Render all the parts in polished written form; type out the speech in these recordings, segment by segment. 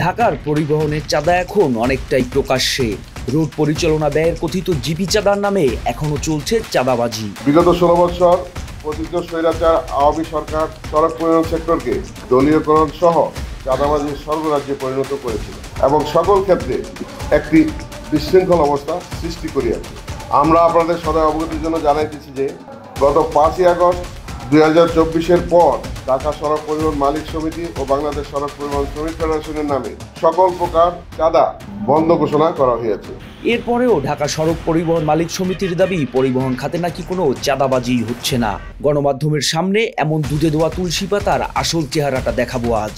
ঢাকার পরিবহনের চাঁদা এখন অনেকটাই প্রকাশ্যে। রোড পরিচালনা ব্যয়ের কথিত জিপি চাঁদার নামে এখনো চলছে চাঁদাবাজি। বিগত 16 বছর পতিত স্বৈরাচার আওয়ামী সরকার সড়ক পরিবহন সেক্টরকে দলীয়করণ সহ চাঁদাবাজির স্বর্গরাজ্যে পরিণত করেছিল এবং সকল ক্ষেত্রে একটি বিশৃঙ্খল অবস্থা সৃষ্টি করিয়াছে। আমরা আপনাদের সদয় অবগতির জন্য জানাইতেছি যে গত 5ই আগস্ট 2024-এর পর ঢাকা সড়ক পরিবহন মালিক সমিতি ও বাংলাদেশ সড়ক পরিবহন শ্রমিক ফেডারেশনের নামে সকল প্রকার চাঁদা বন্ধ ঘোষণা করা হয়েছে। এরপরেও ঢাকা সড়ক পরিবহন মালিক সমিতির দাবি, পরিবহন খাতে নাকি কোনো চাঁদাবাজি হচ্ছে না। গণমাধ্যমের সামনে এমন দুধে দোয়া তুলসী পাতার আসল চেহারাটা দেখাবো আজ।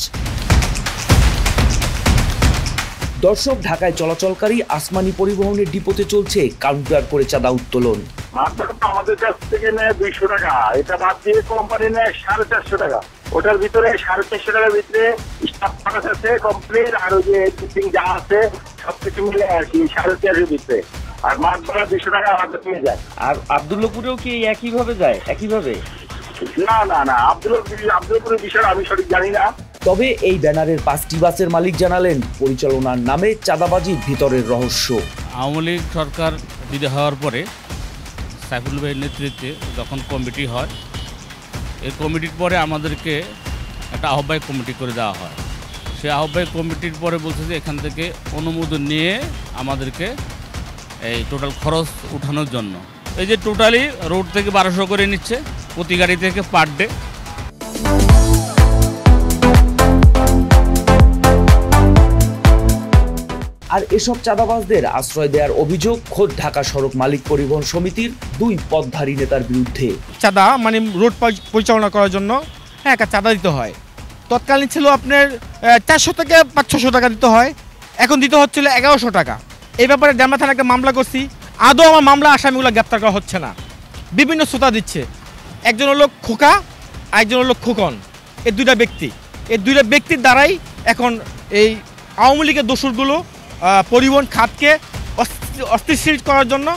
দর্শক, ঢাকায় চলাচলকারী আসমানি পরিবহনের ডিপোতে চলছে কাউন্টার করে চাঁদা উত্তোলন। আমাদের কাছ থেকে নেয় 200 টাকা, এটা বাদ দিয়ে কোম্পানি নেয় 450 টাকা। ওটার ভিতরে 450 টাকার ভিতরে স্টাফ খরচ আছে কোম্পানির, আর ওই যে টিচিং যা আছে সবকিছু মিলে আর কি 450 ভিতরে, আর মাছ ভাড়া 200 টাকা আমাদের পেয়ে যায়। আর আব্দুল্লাহপুরেও কি একইভাবে যায়? একইভাবে না, আব্দুল্লাহপুরের বিষয় আমি সঠিক জানি না। তবে এই ব্যানারের 5টি বাসের মালিক জানালেন, পরিচালনার নামে চাঁদাবাজির ভিতরের রহস্য। আওয়ামী লীগ সরকার বিদায় হওয়ার পরে সাইফুল ভাইয়ের নেতৃত্বে যখন কমিটি হয়, এই কমিটির পরে আমাদেরকে একটা আহ্বায়ক কমিটি করে দেওয়া হয়। সেই আহ্বায়ক কমিটির পরে বলছে যে এখান থেকে অনুমোদন নিয়ে আমাদেরকে এই টোটাল খরচ উঠানোর জন্য এই যে টোটালি রোড থেকে 1200 করে নিচ্ছে প্রতি গাড়ি থেকে পার ডে। আর এসব চাঁদাবাজদের আশ্রয় দেওয়ার অভিযোগ খোদ ঢাকা সড়ক মালিক পরিবহন সমিতির 2 পদধারী নেতার বিরুদ্ধে। চাঁদা মানে রোড পরিচালনা করার জন্য একটা চাঁদা দিতে হয়। তৎকালীন ছিল আপনার 400 থেকে 500 টাকা দিতে হয়, এখন দিতে হচ্ছিল 1100 টাকা। এই ব্যাপারে ডেমরা থানায় একটা মামলা করছি, আদৌ আমার মামলা আসামিগুলো গ্রেপ্তার করা হচ্ছে না। বিভিন্ন শ্রোতা দিচ্ছে, একজন হলো খোকা, আরেকজন হলো খোকন। এই দুইটা ব্যক্তির দ্বারাই এখন এই আওয়ামী লীগের দোসরগুলো পরিবহন খাতকে অস্থিতিশীল করার জন্য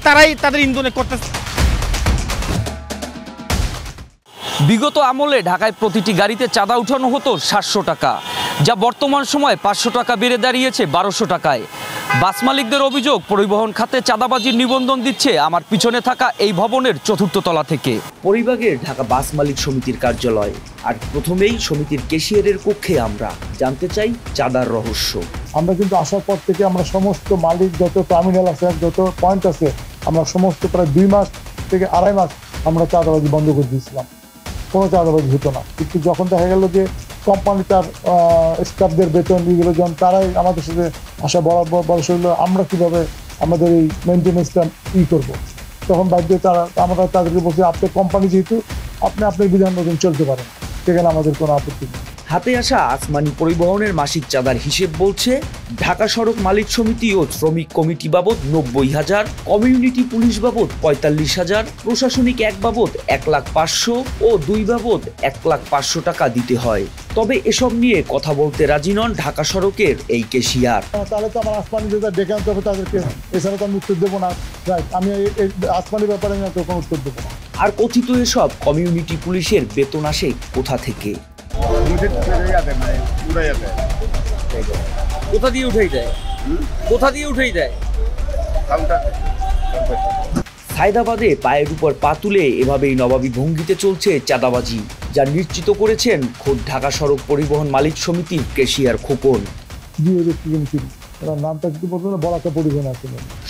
তারাই তাদের ইন্ধনে করতেছে। বিগত আমলে ঢাকায় প্রতিটি গাড়িতে চাঁদা উঠানো হতো 700 টাকা, যা বর্তমান সময়ে 500 টাকা বেড়ে দাঁড়িয়েছে 1200 টাকায়। বাস মালিকদের অভিযোগ, পরিবহন খাতে চাঁদাবাজির নিবন্ধন দিচ্ছে আমার পিছনে থাকা এই ভবনের 4র্থ তলা থেকে। পরিবাগের ঢাকা বাস মালিক সমিতির কার্যালয়, আর প্রথমেই সমিতির ক্যাশিয়ারের কক্ষে আমরা জানতে চাই চাঁদার রহস্য। আমরা কিন্তু আসার পর থেকে আমরা সমস্ত মালিক যত টার্মিনাল আছে, যত পয়েন্ট আছে, আমরা সমস্ত প্রায় 2 মাস থেকে 2.5 মাস আমরা চাঁদাবাজি বন্ধ করে দিয়েছিলাম। কোনো চাঁদাবাজি হতো না। কিন্তু যখন দেখা গেল যে কোম্পানি তার স্টাফদের বেতন এগুলো যখন তারাই আমাদের সাথে আসা বয়স হইলো, আমরা কীভাবে আমাদের এই মেনটেন্যান্সটা করব, তখন বাধ্য আমরা তাদেরকে বলছি, আপনার কোম্পানি যেহেতু আপনি আপনার বিধান মতন চলতে পারেন, সেখানে আমাদের কোনো আপত্তি নেই। হাতে আসা আসমানি পরিবহনের মাসিক চাঁদার হিসেব বলছে, ঢাকা সড়ক মালিক সমিতি ও শ্রমিক কমিটি বাবদ 90,000, কমিউনিটি পুলিশ বাবদ 45,000, প্রশাসনিক 1 বাবদ 1,500,000 ও 2 বাবদ 1,500,000 টাকা দিতে হয়। তবে এসব নিয়ে কথা বলতে রাজি নন ঢাকা সড়কের এই ক্যাশিয়ার। তাহলে তো আমার আসমানি ডেকে আনতে হবে তাদেরকে, এছাড়া তো আমি উত্তর দেবো না। আমি এই আসমানি ব্যাপারে না কোনো উত্তর দেবো না। আর কথিত এসব কমিউনিটি পুলিশের বেতন আসে কোথা থেকে? কোথা দিয়ে উঠেই দেয়? সায়দাবাদে পায়ের উপর পা তুলে এভাবেই নবাবী ভঙ্গিতে চলছে চাঁদাবাজি, যা নিশ্চিত করেছেন খোদ ঢাকা সড়ক পরিবহন মালিক সমিতির ক্যাশিয়ার খোকন।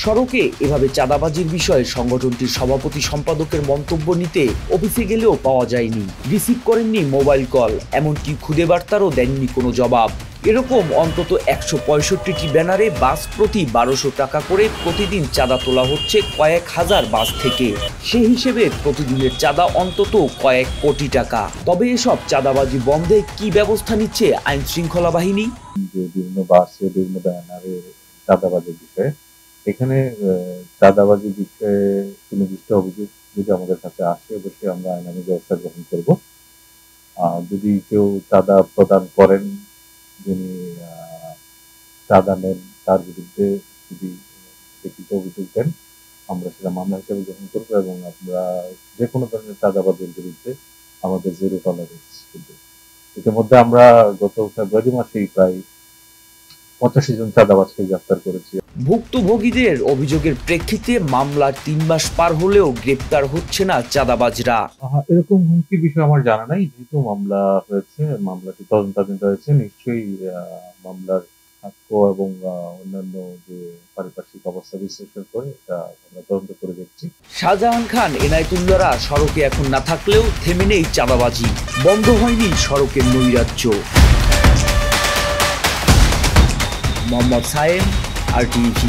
সড়কে এভাবে চাঁদাবাজির বিষয়ে সংগঠনটির সভাপতি সম্পাদকের মন্তব্য নিতে অফিসে গেলেও পাওয়া যায়নি। রিসিভ করেননি মোবাইল কল, এমনকি খুদে বার্তারও দেননি কোনো জবাব। এরকম অন্তত 165টি ব্যানারে বাস প্রতি 1200 টাকা করে প্রতিদিন চাঁদা তোলা হচ্ছে কয়েক হাজার বাস থেকে। সেই হিসেবে প্রতিদিনের চাঁদা অন্তত কয়েক কোটি টাকা। তবে এসব চাঁদাবাজি বন্ধে কি ব্যবস্থা নিচ্ছে আইন শৃঙ্খলা বাহিনী? বিভিন্ন বাসে বিভিন্ন ব্যানারে চাঁদাবাজির বিষয়ে, এখানে চাঁদাবাজির বিষয়ে সুনির্দিষ্ট অভিযোগ যদি আমাদের কাছে আসে, অবশ্যই আমরা আইনানুগ ব্যবস্থা গ্রহণ করব। যদি কেউ চাঁদা প্রদান করেন, যিনি চাঁদা নেন, তার বিরুদ্ধে যদি লিখিত অভিযোগ দেন, আমরা সেটা মামলা হিসেবে গ্রহণ করবো এবং আমরা যে কোনো ধরনের চাঁদাবাজির বিরুদ্ধে আমাদের 0 টলারেন্স। কিন্তু ইতিমধ্যে আমরা গত ফেব্রুয়ারি মাসেই প্রায় 85 জন চাঁদাবাজকে গ্রেফতার করেছি। ভুক্তভোগীদের অভিযোগের প্রেক্ষিতে মামলার 3 মাস পার হলেও গ্রেপ্তার হচ্ছে না চাঁদাবাজরা। এরকম হুমকির বিষয়ে আমার জানা নাই, যেহেতু মামলা হয়েছে, মামলাটি তদন্তাধীন রয়েছে, নিশ্চয়ই মামলার সাক্ষ্য এবং অন্যান্য যে পারিপার্শ্বিক অবস্থা বিশ্লেষণ করে এটা আমরা তদন্ত করে দেখছি। শাহজাহান খান, এনায়েতুল্লাহরা সড়কে এখন না থাকলেও থেমে নেই চাঁদাবাজি, বন্ধ হয়নি সড়কের নৈরাজ্য। মোহাম্মদ সায়েম, RTV।